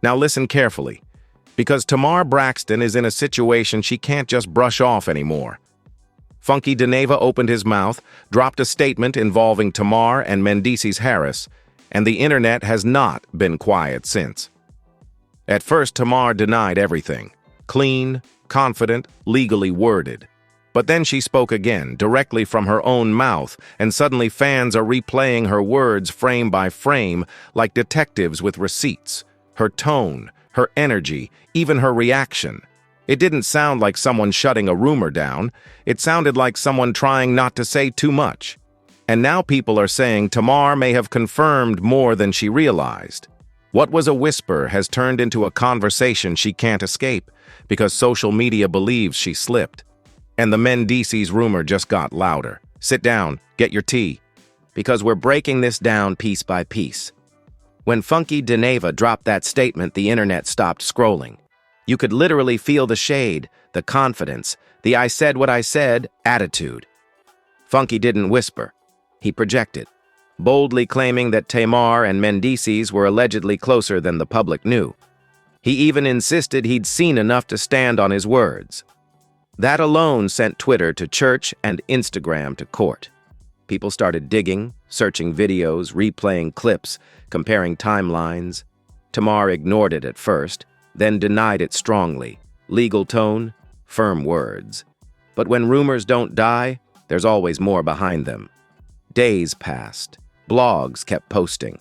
Now listen carefully, because Tamar Braxton is in a situation she can't just brush off anymore. Funky Dineva opened his mouth, dropped a statement involving Tamar and Mendeecees Harris, and the internet has not been quiet since. At first, Tamar denied everything, clean, confident, legally worded. But then she spoke again, directly from her own mouth, and suddenly fans are replaying her words frame by frame like detectives with receipts. Her tone, her energy, even her reaction. It didn't sound like someone shutting a rumor down. It sounded like someone trying not to say too much. And now people are saying Tamar may have confirmed more than she realized. What was a whisper has turned into a conversation she can't escape because social media believes she slipped. And the Mendeecees rumor just got louder. Sit down, get your tea, because we're breaking this down piece by piece. When Funky Dineva dropped that statement, the internet stopped scrolling. You could literally feel the shade, the confidence, the I said what I said attitude. Funky didn't whisper. He projected, boldly claiming that Tamar and Mendeecees were allegedly closer than the public knew. He even insisted he'd seen enough to stand on his words. That alone sent Twitter to church and Instagram to court. People started digging, searching videos, replaying clips, comparing timelines. Tamar ignored it at first, then denied it strongly. Legal tone, firm words. But when rumors don't die, there's always more behind them. Days passed. Blogs kept posting.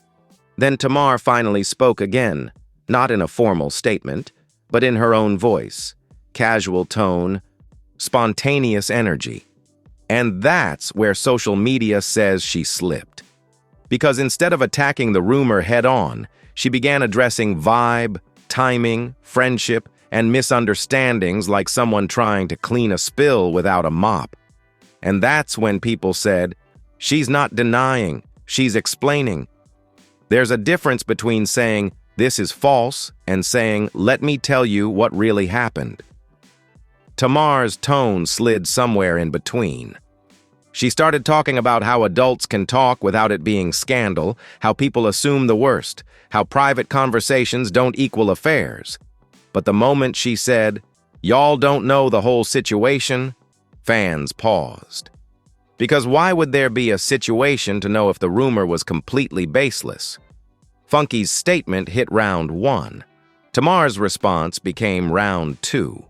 Then Tamar finally spoke again, not in a formal statement, but in her own voice. Casual tone, spontaneous energy. And that's where social media says she slipped. Because instead of attacking the rumor head-on, she began addressing vibe, timing, friendship, and misunderstandings like someone trying to clean a spill without a mop. And that's when people said, she's not denying, she's explaining. There's a difference between saying, this is false, and saying, let me tell you what really happened. Tamar's tone slid somewhere in between. She started talking about how adults can talk without it being scandal, how people assume the worst, how private conversations don't equal affairs. But the moment she said, y'all don't know the whole situation, fans paused. Because why would there be a situation to know if the rumor was completely baseless? Funky's statement hit round 1. Tamar's response became round 2.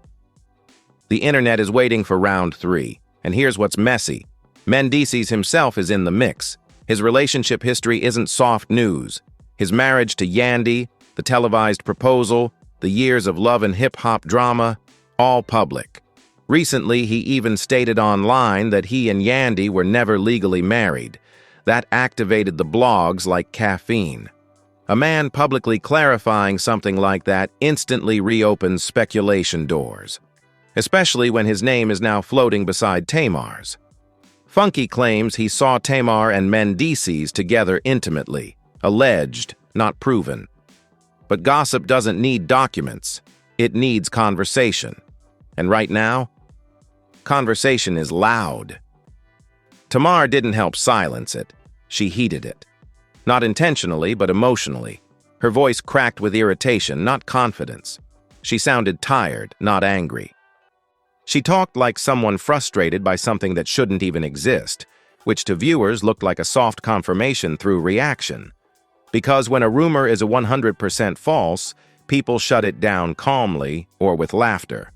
The internet is waiting for round 3, and here's what's messy. Mendeecees himself is in the mix. His relationship history isn't soft news. His marriage to Yandy, the televised proposal, the years of love and hip-hop drama, all public. Recently, he even stated online that he and Yandy were never legally married. That activated the blogs like caffeine. A man publicly clarifying something like that instantly reopens speculation doors, especially when his name is now floating beside Tamar's. Funky claims he saw Tamar and Mendeecees together intimately, alleged, not proven. But gossip doesn't need documents, it needs conversation. And right now, conversation is loud. Tamar didn't help silence it, she heated it. Not intentionally, but emotionally. Her voice cracked with irritation, not confidence. She sounded tired, not angry. She talked like someone frustrated by something that shouldn't even exist, which to viewers looked like a soft confirmation through reaction. Because when a rumor is 100% false, people shut it down calmly or with laughter.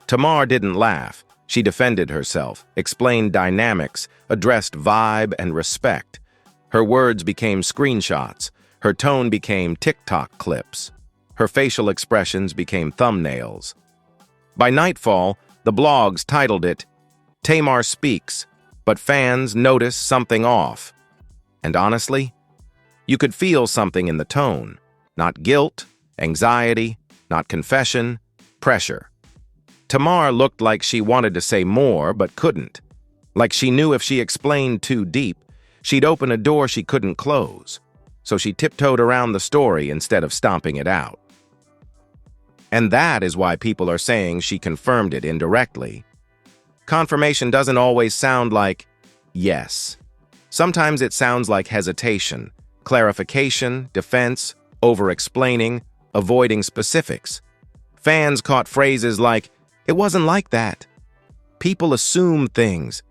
Tamar didn't laugh. She defended herself, explained dynamics, addressed vibe and respect. Her words became screenshots. Her tone became TikTok clips. Her facial expressions became thumbnails. By nightfall, the blogs titled it, Tamar Speaks, but fans notice something off. And honestly, you could feel something in the tone. Not guilt, anxiety, not confession, pressure. Tamar looked like she wanted to say more but couldn't. Like she knew if she explained too deep, she'd open a door she couldn't close. So she tiptoed around the story instead of stomping it out. And that is why people are saying she confirmed it indirectly. Confirmation doesn't always sound like yes. Sometimes it sounds like hesitation, clarification, defense, over-explaining, avoiding specifics. Fans caught phrases like, "It wasn't like that." "People assume things."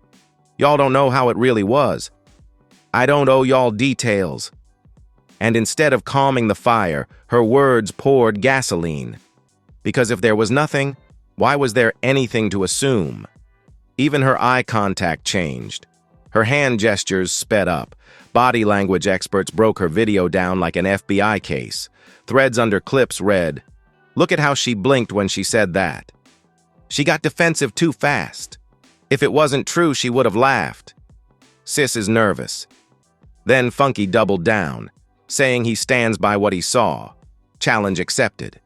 "Y'all don't know how it really was." "I don't owe y'all details." And instead of calming the fire, her words poured gasoline. Because if there was nothing, why was there anything to assume? Even her eye contact changed. Her hand gestures sped up. Body language experts broke her video down like an FBI case. Threads under clips read, "Look at how she blinked when she said that. She got defensive too fast. If it wasn't true, she would have laughed. Sis is nervous." Then Funky doubled down, saying he stands by what he saw. Challenge accepted.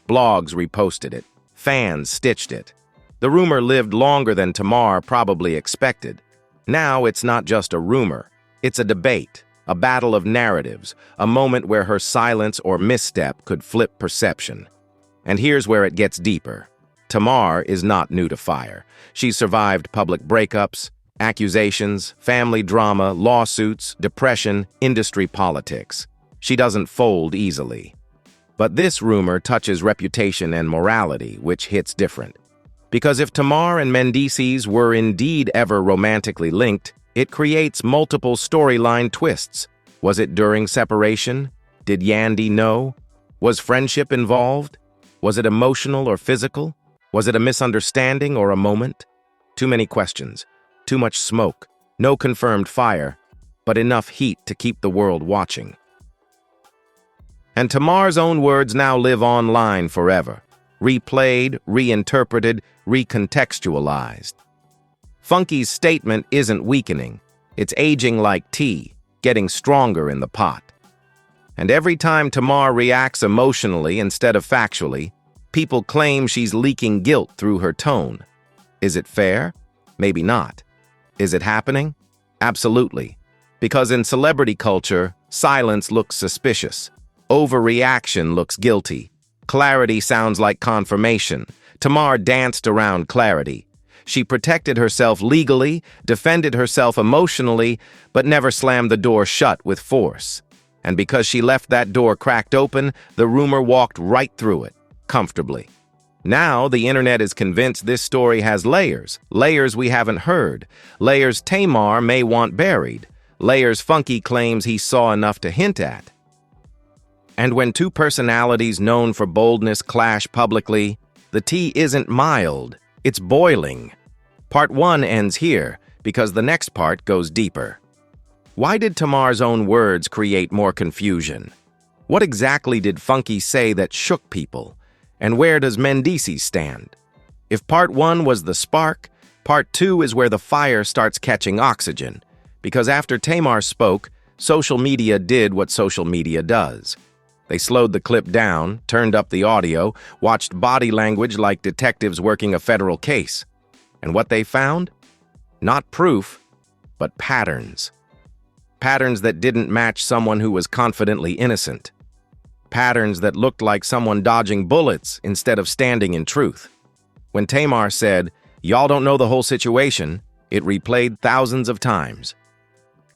Blogs reposted it. Fans stitched it. The rumor lived longer than Tamar probably expected. Now it's not just a rumor. It's a debate, a battle of narratives, a moment where her silence or misstep could flip perception. And here's where it gets deeper. Tamar is not new to fire. She's survived public breakups, accusations, family drama, lawsuits, depression, industry politics. She doesn't fold easily. But this rumor touches reputation and morality, which hits different. Because if Tamar and Mendeecees were indeed ever romantically linked, it creates multiple storyline twists. Was it during separation? Did Yandy know? Was friendship involved? Was it emotional or physical? Was it a misunderstanding or a moment? Too many questions, too much smoke, no confirmed fire, but enough heat to keep the world watching. And Tamar's own words now live online forever, replayed, reinterpreted, recontextualized. Funky's statement isn't weakening, it's aging like tea, getting stronger in the pot. And every time Tamar reacts emotionally instead of factually, people claim she's leaking guilt through her tone. Is it fair? Maybe not. Is it happening? Absolutely. Because in celebrity culture, silence looks suspicious. Overreaction looks guilty. Clarity sounds like confirmation. Tamar danced around clarity. She protected herself legally, defended herself emotionally, but never slammed the door shut with force. And because she left that door cracked open, the rumor walked right through it, comfortably. Now the internet is convinced this story has layers we haven't heard, layers Tamar may want buried, layers Funky claims he saw enough to hint at. And when two personalities known for boldness clash publicly, the tea isn't mild, it's boiling. Part 1 ends here, because the next part goes deeper. Why did Tamar's own words create more confusion? What exactly did Funky say that shook people? And where does Mendeecees stand? If Part 1 was the spark, Part 2 is where the fire starts catching oxygen. Because after Tamar spoke, social media did what social media does. They slowed the clip down, turned up the audio, watched body language like detectives working a federal case. And what they found? Not proof, but patterns. Patterns that didn't match someone who was confidently innocent. Patterns that looked like someone dodging bullets instead of standing in truth. When Tamar said, "Y'all don't know the whole situation," it replayed thousands of times.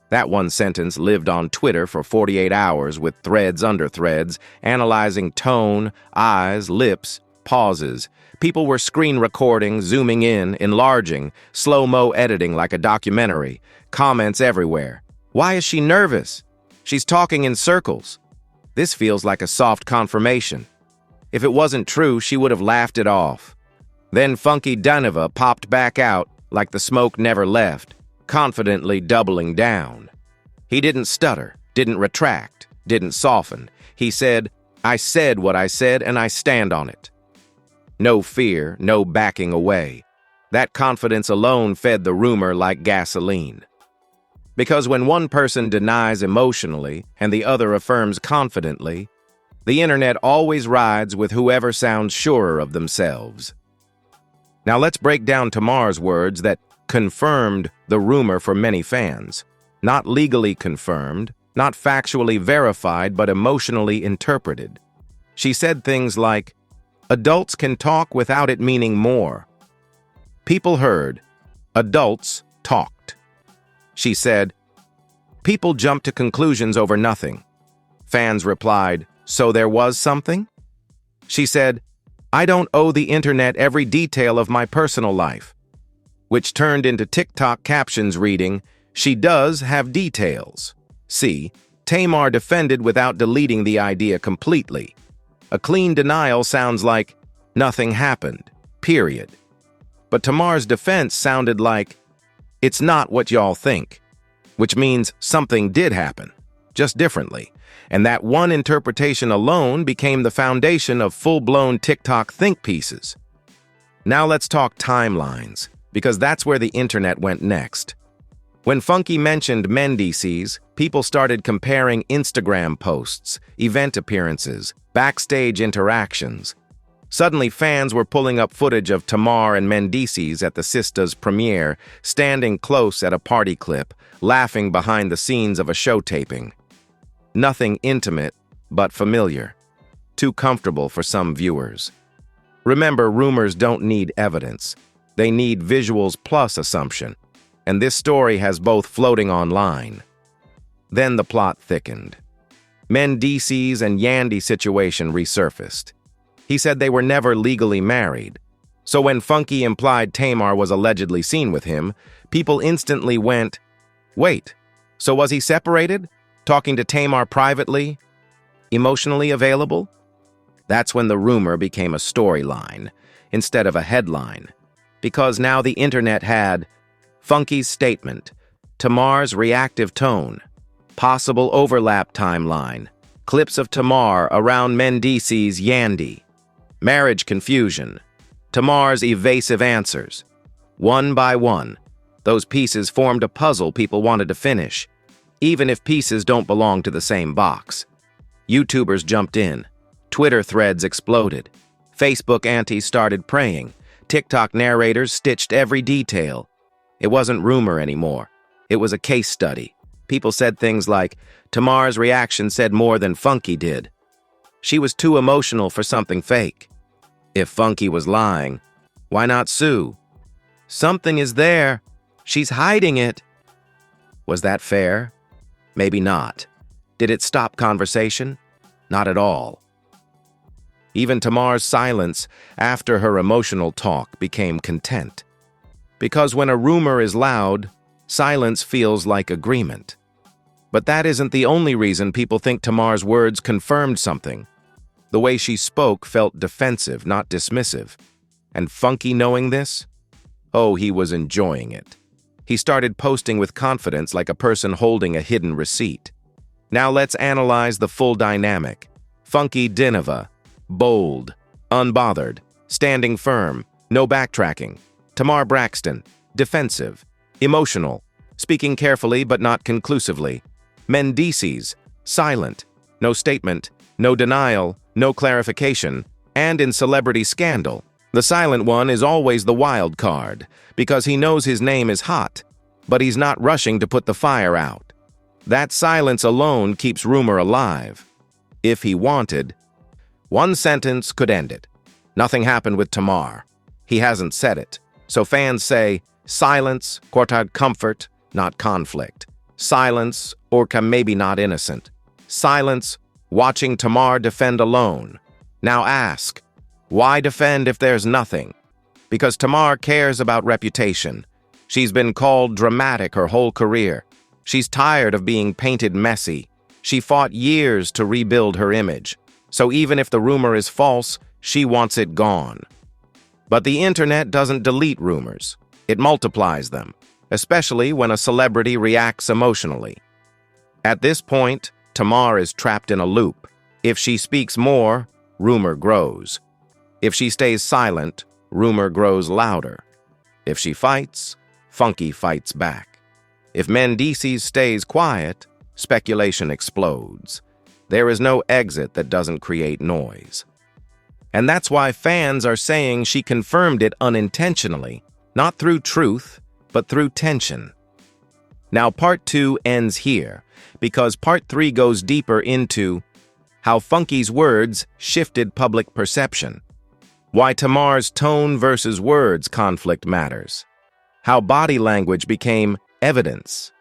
That one sentence lived on Twitter for 48 hours with threads under threads, analyzing tone, eyes, lips, pauses. People were screen recording, zooming in, enlarging, slow-mo editing like a documentary, comments everywhere. Why is she nervous? She's talking in circles. This feels like a soft confirmation. If it wasn't true, she would have laughed it off. Then Funky Dineva popped back out like the smoke never left, confidently doubling down. He didn't stutter, didn't retract, didn't soften. He said, "I said what I said and I stand on it." No fear, no backing away. That confidence alone fed the rumor like gasoline. Because when one person denies emotionally and the other affirms confidently, the internet always rides with whoever sounds surer of themselves. Now let's break down Tamar's words that confirmed the rumor for many fans. Not legally confirmed, not factually verified, but emotionally interpreted. She said things like, "Adults can talk without it meaning more." People heard, adults talked. She said, "People jump to conclusions over nothing." Fans replied, So there was something? She said, "I don't owe the internet every detail of my personal life," which turned into TikTok captions reading, "She does have details." See, Tamar defended without deleting the idea completely. A clean denial sounds like, "Nothing happened, period." But Tamar's defense sounded like, "It's not what y'all think," which means something did happen, just differently. And that one interpretation alone became the foundation of full-blown TikTok think pieces. Now let's talk timelines, because that's where the internet went next. When Funky mentioned Mendeecees, people started comparing Instagram posts, event appearances, backstage interactions. Suddenly, fans were pulling up footage of Tamar and Mendeecees at the Sista's premiere, standing close at a party clip, laughing behind the scenes of a show taping. Nothing intimate, but familiar. Too comfortable for some viewers. Remember, rumors don't need evidence. They need visuals plus assumption. And this story has both floating online. Then the plot thickened. Mendeecees and Yandy situation resurfaced. He said they were never legally married. So when Funky implied Tamar was allegedly seen with him, people instantly went, "Wait, so was he separated? Talking to Tamar privately? Emotionally available?" That's when the rumor became a storyline, instead of a headline. Because now the internet had Funky's statement, Tamar's reactive tone, possible overlap timeline, clips of Tamar around Mendeecees' Yandy, marriage confusion, Tamar's evasive answers. One by one, those pieces formed a puzzle people wanted to finish, even if pieces don't belong to the same box. YouTubers jumped in, Twitter threads exploded, Facebook aunties started praying, TikTok narrators stitched every detail. It wasn't rumor anymore. It was a case study. People said things like, Tamar's reaction said more than Funky did. She was too emotional for something fake. If Funky was lying, why not sue? Something is there. She's hiding it. Was that fair? Maybe not. Did it stop conversation? Not at all. Even Tamar's silence after her emotional talk became content. Because when a rumor is loud, silence feels like agreement. But that isn't the only reason people think Tamar's words confirmed something. The way she spoke felt defensive, not dismissive. And Funky knowing this? Oh, he was enjoying it. He started posting with confidence like a person holding a hidden receipt. Now let's analyze the full dynamic. Funky Dineva, bold, unbothered, standing firm, no backtracking. Tamar Braxton, defensive, emotional, speaking carefully but not conclusively. Mendeecees, silent, no statement, no denial, no clarification, and in celebrity scandal. The silent one is always the wild card, because he knows his name is hot, but he's not rushing to put the fire out. That silence alone keeps rumor alive. If he wanted, one sentence could end it. Nothing happened with Tamar. He hasn't said it. So fans say, silence, courtad comfort, not conflict. Silence, or maybe not innocent. Silence, watching Tamar defend alone. Now ask, why defend if there's nothing? Because Tamar cares about reputation. She's been called dramatic her whole career. She's tired of being painted messy. She fought years to rebuild her image. So even if the rumor is false, she wants it gone. But the internet doesn't delete rumors. It multiplies them, especially when a celebrity reacts emotionally. At this point, Tamar is trapped in a loop. If she speaks more, rumor grows. If she stays silent, rumor grows louder. If she fights, Funky fights back. If Mendeecees stays quiet, speculation explodes. There is no exit that doesn't create noise. And that's why fans are saying she confirmed it unintentionally, not through truth, but through tension. Now, part 2 ends here, because part 3 goes deeper into how Funky's words shifted public perception, why Tamar's tone versus words conflict matters, how body language became evidence,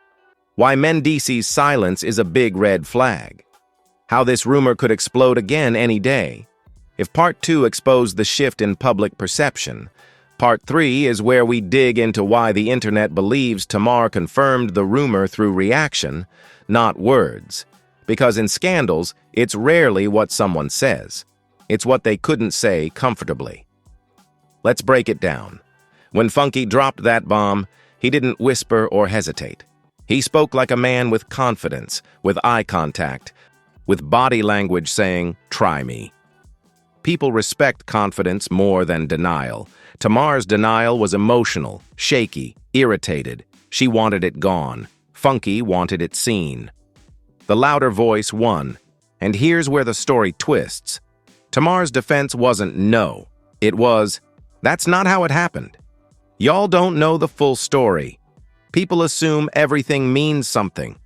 why Mendeecees' silence is a big red flag. How this rumor could explode again any day. If Part 2 exposed the shift in public perception, Part 3 is where we dig into why the internet believes Tamar confirmed the rumor through reaction, not words. Because in scandals, it's rarely what someone says. It's what they couldn't say comfortably. Let's break it down. When Funky dropped that bomb, he didn't whisper or hesitate. He spoke like a man with confidence, with eye contact, with body language saying, "Try me." People respect confidence more than denial. Tamar's denial was emotional, shaky, irritated. She wanted it gone. Funky wanted it seen. The louder voice won. And here's where the story twists. Tamar's defense wasn't no. It was, "That's not how it happened. Y'all don't know the full story. People assume everything means something."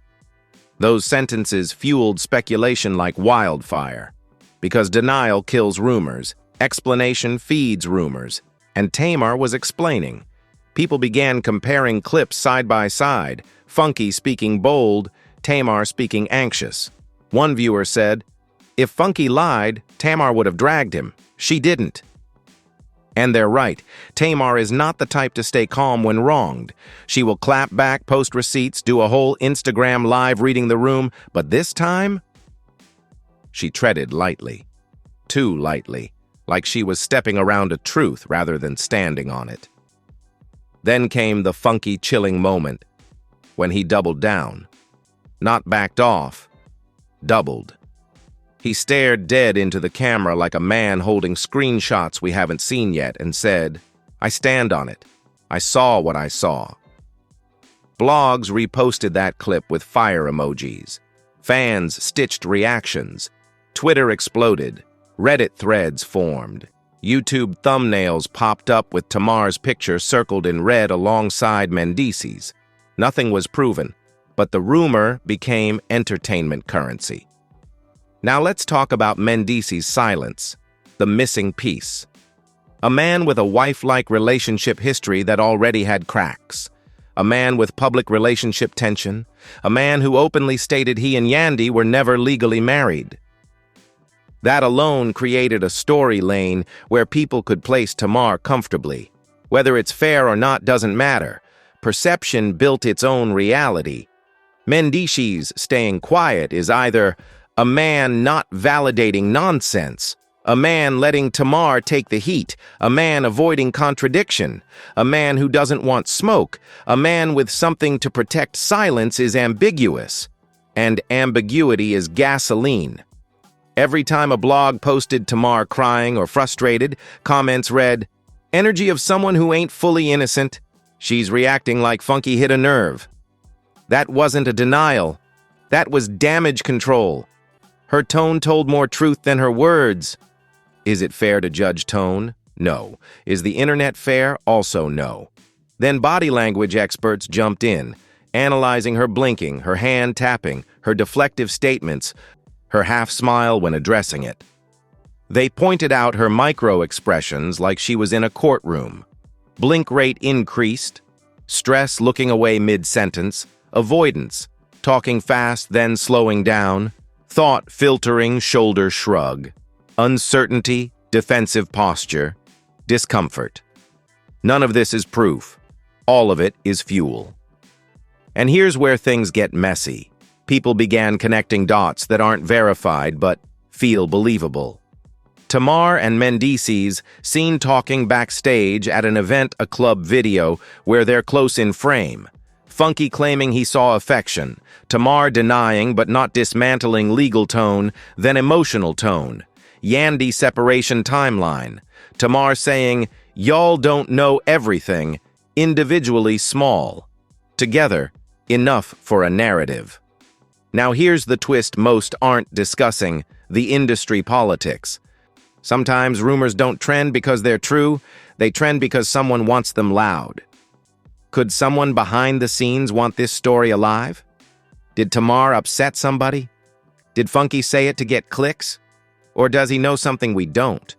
Those sentences fueled speculation like wildfire. Because denial kills rumors, explanation feeds rumors, and Tamar was explaining. People began comparing clips side by side, Funky speaking bold, Tamar speaking anxious. One viewer said, "If Funky lied, Tamar would have dragged him. She didn't." And they're right. Tamar is not the type to stay calm when wronged. She will clap back, post receipts, do a whole Instagram live reading the room, but this time, she treaded lightly. Too lightly, like she was stepping around a truth rather than standing on it. Then came the Funky chilling moment, when he doubled down. Not backed off, doubled. He stared dead into the camera like a man holding screenshots we haven't seen yet and said, "I stand on it. I saw what I saw." Blogs reposted that clip with fire emojis. Fans stitched reactions. Twitter exploded. Reddit threads formed. YouTube thumbnails popped up with Tamar's picture circled in red alongside Mendeecees. Nothing was proven, but the rumor became entertainment currency. Now let's talk about Mendeecees' silence, the missing piece. A man with a wife-like relationship history that already had cracks. A man with public relationship tension. A man who openly stated he and Yandy were never legally married. That alone created a story lane where people could place Tamar comfortably. Whether it's fair or not doesn't matter. Perception built its own reality. Mendeecees staying quiet is either a man not validating nonsense, a man letting Tamar take the heat, a man avoiding contradiction, a man who doesn't want smoke, a man with something to protect silence is ambiguous, and ambiguity is gasoline. Every time a blog posted Tamar crying or frustrated, comments read, "Energy of someone who ain't fully innocent. She's reacting like Funky hit a nerve." That wasn't a denial. That was damage control. Her tone told more truth than her words. Is it fair to judge tone? No. Is the internet fair? Also no. Then body language experts jumped in, analyzing her blinking, her hand tapping, her deflective statements, her half-smile when addressing it. They pointed out her micro-expressions like she was in a courtroom. Blink rate increased, stress looking away mid-sentence, avoidance, talking fast then slowing down, thought filtering shoulder shrug, uncertainty, defensive posture, discomfort. None of this is proof. All of it is fuel. And here's where things get messy. People began connecting dots that aren't verified but feel believable. Tamar and Mendeecees seen talking backstage at an event, a club video where they're close in frame. Funky claiming he saw affection, Tamar denying but not dismantling legal tone, then emotional tone. Yandy separation timeline. Tamar saying, "Y'all don't know everything," individually small. Together, enough for a narrative. Now here's the twist most aren't discussing, the industry politics. Sometimes rumors don't trend because they're true, they trend because someone wants them loud. Could someone behind the scenes want this story alive? Did Tamar upset somebody? Did Funky say it to get clicks? Or does he know something we don't?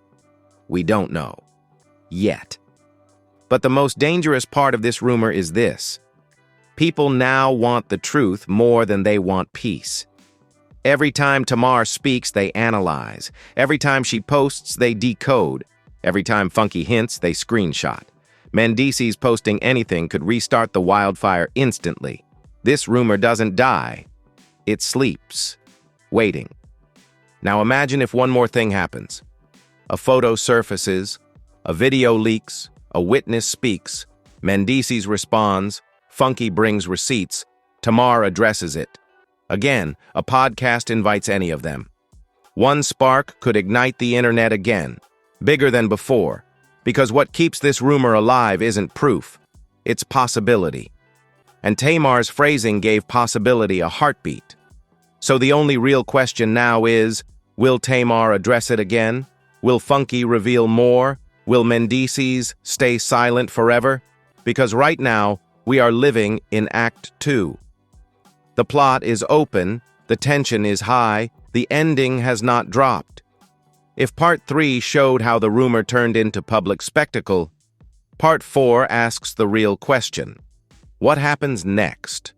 We don't know. Yet. But the most dangerous part of this rumor is this. People now want the truth more than they want peace. Every time Tamar speaks, they analyze. Every time she posts, they decode. Every time Funky hints, they screenshot. Mendeecees posting anything could restart the wildfire instantly. This rumor doesn't die. It sleeps, waiting. Now imagine if one more thing happens. A photo surfaces, a video leaks, a witness speaks, Mendeecees responds, Funky brings receipts, Tamar addresses it. Again, a podcast invites any of them. One spark could ignite the internet again, bigger than before, because what keeps this rumor alive isn't proof, it's possibility. And Tamar's phrasing gave possibility a heartbeat. So the only real question now is, will Tamar address it again? Will Funky reveal more? Will Mendeecees stay silent forever? Because right now, we are living in Act 2. The plot is open, the tension is high, the ending has not dropped. If Part 3 showed how the rumor turned into public spectacle, Part 4 asks the real question. What happens next?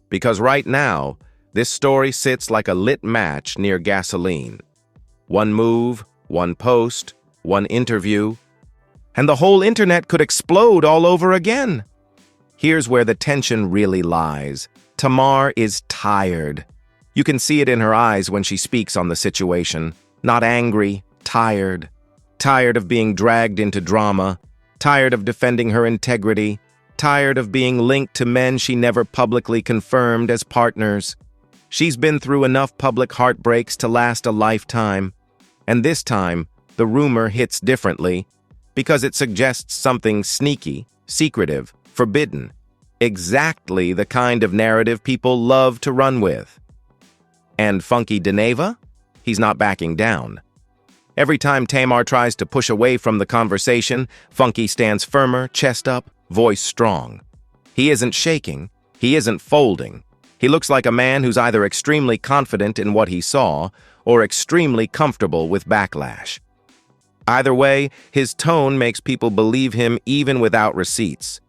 Because right now, this story sits like a lit match near gasoline. One move, one post, one interview, and the whole internet could explode all over again. Here's where the tension really lies. Tamar is tired. You can see it in her eyes when she speaks on the situation. Not angry, tired. Tired of being dragged into drama. Tired of defending her integrity. Tired of being linked to men she never publicly confirmed as partners. She's been through enough public heartbreaks to last a lifetime. And this time, the rumor hits differently because it suggests something sneaky, secretive, forbidden. Exactly the kind of narrative people love to run with. And Funky Dineva? He's not backing down. Every time Tamar tries to push away from the conversation, Funky stands firmer, chest up, voice strong. He isn't shaking. He isn't folding. He looks like a man who's either extremely confident in what he saw or extremely comfortable with backlash. Either way, his tone makes people believe him even without receipts.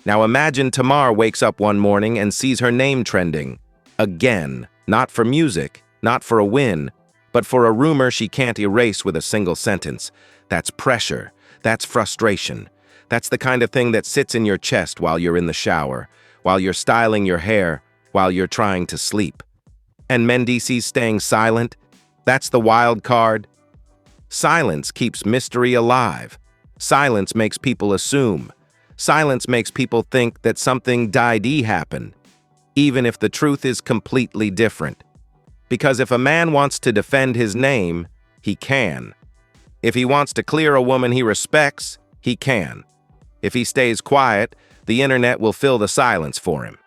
Now imagine Tamar wakes up one morning and sees her name trending. Again, not for music, not for a win, but for a rumor she can't erase with a single sentence. That's pressure. That's frustration. That's the kind of thing that sits in your chest while you're in the shower, while you're styling your hair, while you're trying to sleep. And Mendeecees staying silent? That's the wild card. Silence keeps mystery alive. Silence makes people assume. Silence makes people think that something did happen, even if the truth is completely different. Because if a man wants to defend his name, he can. If he wants to clear a woman he respects, he can. If he stays quiet, the internet will fill the silence for him.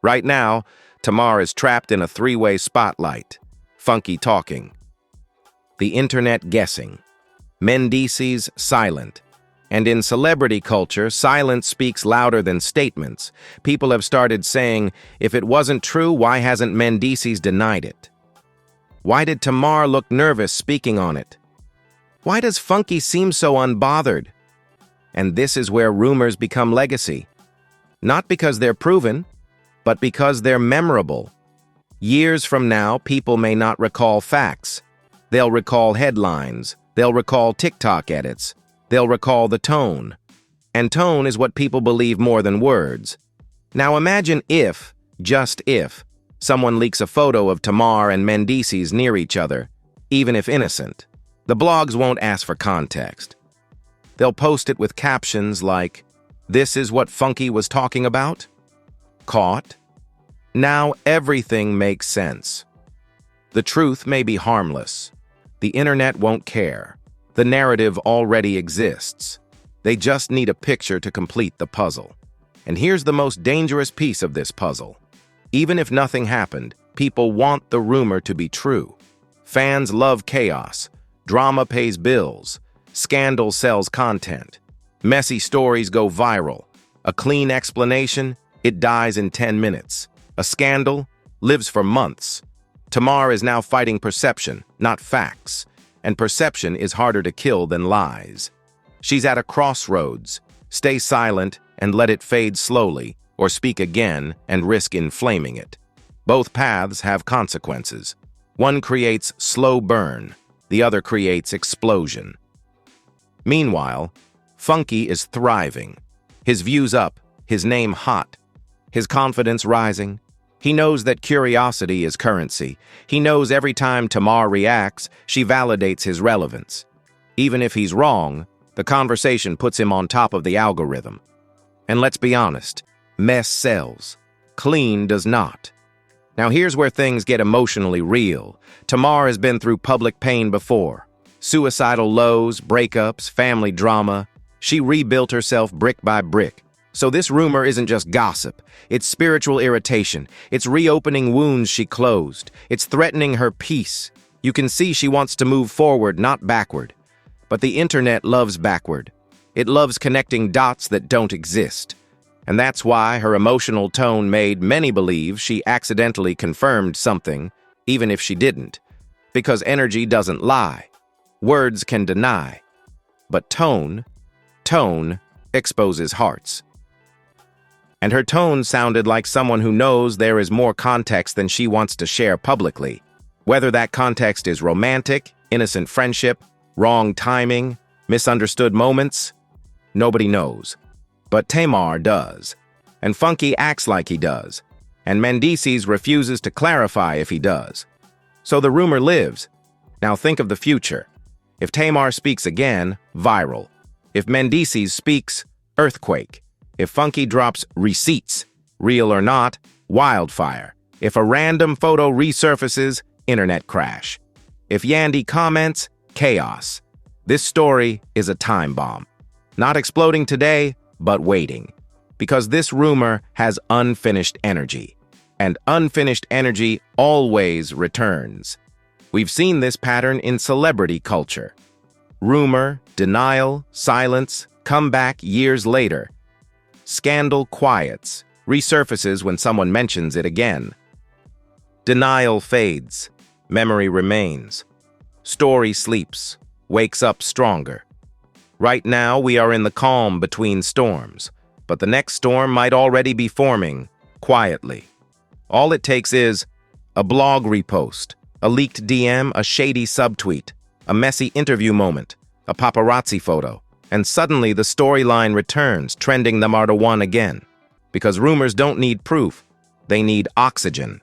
Right now, Tamar is trapped in a three-way spotlight. Funky talking. The internet guessing. Mendeecees silent. And in celebrity culture, silence speaks louder than statements. People have started saying, if it wasn't true, why hasn't Mendeecees denied it? Why did Tamar look nervous speaking on it? Why does Funky seem so unbothered? And this is where rumors become legacy. Not because they're proven, but because they're memorable. Years from now, people may not recall facts. They'll recall headlines. They'll recall TikTok edits. They'll recall the tone. And tone is what people believe more than words. Now imagine if, just if, someone leaks a photo of Tamar and Mendeecees near each other, even if innocent. The blogs won't ask for context. They'll post it with captions like, "This is what Funky was talking about?" Caught? Now everything makes sense. The truth may be harmless. The internet won't care. The narrative already exists. They just need a picture to complete the puzzle. And here's the most dangerous piece of this puzzle. Even if nothing happened, people want the rumor to be true. Fans love chaos. Drama pays bills. Scandal sells content. Messy stories go viral. A clean explanation, it dies in 10 minutes. A scandal lives for months. Tamar is now fighting perception, not facts. And perception is harder to kill than lies. She's at a crossroads. Stay silent and let it fade slowly, or speak again and risk inflaming it. Both paths have consequences. One creates slow burn, the other creates explosion. Meanwhile, Funky is thriving. His views up, his name hot, his confidence rising. He knows that curiosity is currency. He knows every time Tamar reacts, she validates his relevance. Even if he's wrong, the conversation puts him on top of the algorithm. And let's be honest, mess sells. Clean does not. Now here's where things get emotionally real. Tamar has been through public pain before. Suicidal lows, breakups, family drama. She rebuilt herself brick by brick. So this rumor isn't just gossip. It's spiritual irritation. It's reopening wounds she closed. It's threatening her peace. You can see she wants to move forward, not backward. But the internet loves backward. It loves connecting dots that don't exist. And that's why her emotional tone made many believe she accidentally confirmed something, even if she didn't. Because energy doesn't lie. Words can deny. But tone exposes hearts. And her tone sounded like someone who knows there is more context than she wants to share publicly. Whether that context is romantic, innocent friendship, wrong timing, misunderstood moments, nobody knows. But Tamar does. And Funky acts like he does. And Mendeecees refuses to clarify if he does. So the rumor lives. Now think of the future. If Tamar speaks again, viral. If Mendeecees speaks, earthquake. If Funky drops receipts, real or not, wildfire. If a random photo resurfaces, internet crash. If Yandy comments, chaos. This story is a time bomb. Not exploding today, but waiting. Because this rumor has unfinished energy. And unfinished energy always returns. We've seen this pattern in celebrity culture. Rumor, denial, silence, comeback years later. Scandal quiets, resurfaces when someone mentions it again. Denial fades, memory remains. Story sleeps, wakes up stronger. Right now, we are in the calm between storms, but the next storm might already be forming, quietly. All it takes is a blog repost, a leaked DM, a shady subtweet, a messy interview moment, a paparazzi photo, and suddenly the storyline returns, trending number one again. Because rumors don't need proof, they need oxygen.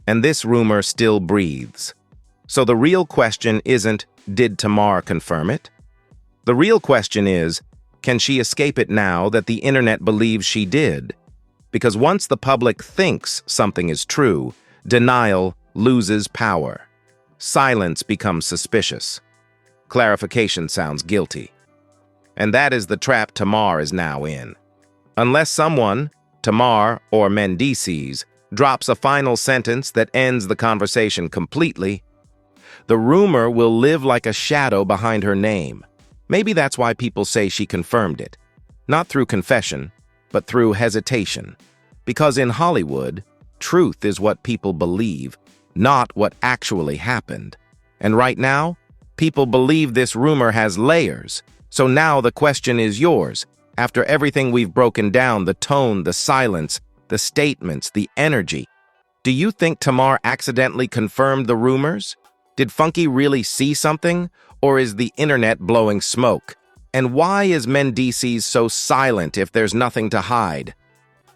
And this rumor still breathes. So the real question isn't, did Tamar confirm it? The real question is, can she escape it now that the internet believes she did? Because once the public thinks something is true, denial loses power. Silence becomes suspicious. Clarification sounds guilty. And that is the trap Tamar is now in. Unless someone, Tamar or Mendeecees, drops a final sentence that ends the conversation completely, the rumor will live like a shadow behind her name. Maybe that's why people say she confirmed it. Not through confession, but through hesitation. Because in Hollywood, truth is what people believe, not what actually happened. And right now, people believe this rumor has layers. So now the question is yours. After everything we've broken down, the tone, the silence, the statements, the energy, do you think Tamar accidentally confirmed the rumors? Did Funky really see something? Or is the internet blowing smoke? And why is Mendeecees so silent if there's nothing to hide?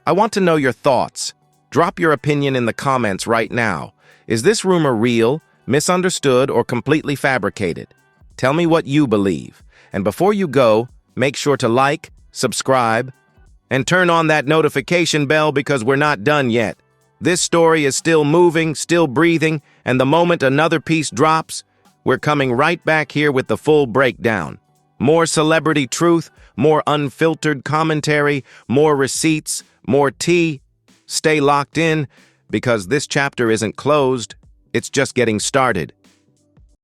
I want to know your thoughts. Drop your opinion in the comments right now. Is this rumor real, misunderstood, or completely fabricated? Tell me what you believe. And before you go, make sure to like, subscribe, and turn on that notification bell because we're not done yet. This story is still moving, still breathing, and the moment another piece drops, we're coming right back here with the full breakdown. More celebrity truth, more unfiltered commentary, more receipts, more tea. Stay locked in, because this chapter isn't closed, it's just getting started.